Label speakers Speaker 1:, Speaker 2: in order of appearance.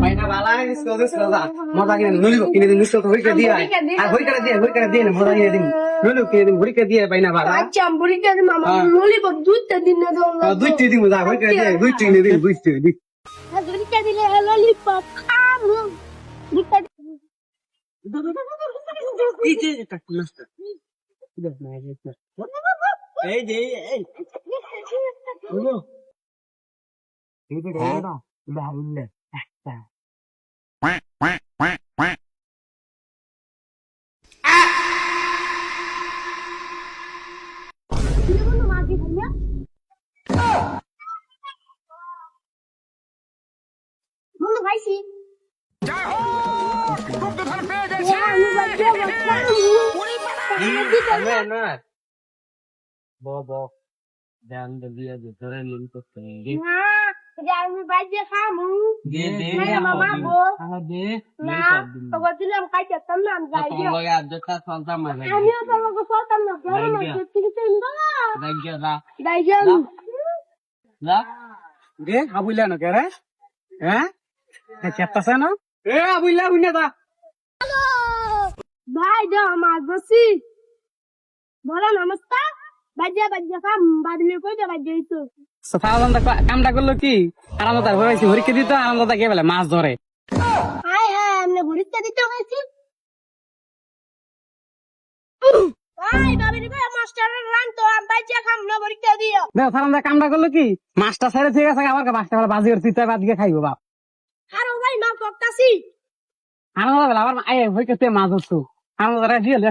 Speaker 1: বাইনা বালা স্কুল যা মজা কিনে নলিব কিনে দিন নিশ্চয় হইকে দিয়ে আর হইকে দিয়ে মজা কিনে দিন নলিব কিনে দিন হইকে দিয়ে বাইনা বালা
Speaker 2: আচ্ছা বুড়িকে মামা ললিপপ দুইটা দিন না দাও
Speaker 1: দুইটি দিন যা হইকে দিয়ে দুইটি কিনে দিন দুইটি
Speaker 2: বুড়িকে দিলে ললিপপ খাবো দুইটা
Speaker 1: এই যে এটা নষ্ট এই যে এই ওগো এই যে এটা বাহুল্লে একটা
Speaker 2: বন্ধু মাঝি ভাইয়া বন্ধু ভাইছি
Speaker 1: ধ্যান দিয়ে ধরে নিন করতে
Speaker 2: আমি বাইরে খামু মামা গো না তো দিলাম খাইতাম না আমি যাই আমিও তো লোক সরতাম না ঘরে না কিছু চিন্তা যাই যান
Speaker 1: রে আবুইলা না কে রে হ্যাঁ চেপ্তাছে না এ আবুইলা বুঝনা তা
Speaker 2: ভাই দো আমার বসি বলো নমস্কার বাজে বাজে খাম বাদলে কই দে বাজে তো
Speaker 1: সফা কামটা করলো কি আরামদার হয়েছে হরিকে দিত আরামদার কে বলে মাছ ধরে
Speaker 2: হাই হাই আমনে ভরিতে দিতে হইছি ভাই বাবির কই মাস্টারের রান তো আম বাজে খাম না ভরিতে দিও
Speaker 1: দেখ আরামদার কামটা করলো কি মাছটা ছেড়ে ঠিক আছে আবার মাছটা বলে বাজি করতে তাই বাদিকে খাইবো বাপ
Speaker 2: আরে ভাই না করতাছি
Speaker 1: আরামদার বলে আবার আয় হইকে মাছ ধরতো আরামদার রিয়েল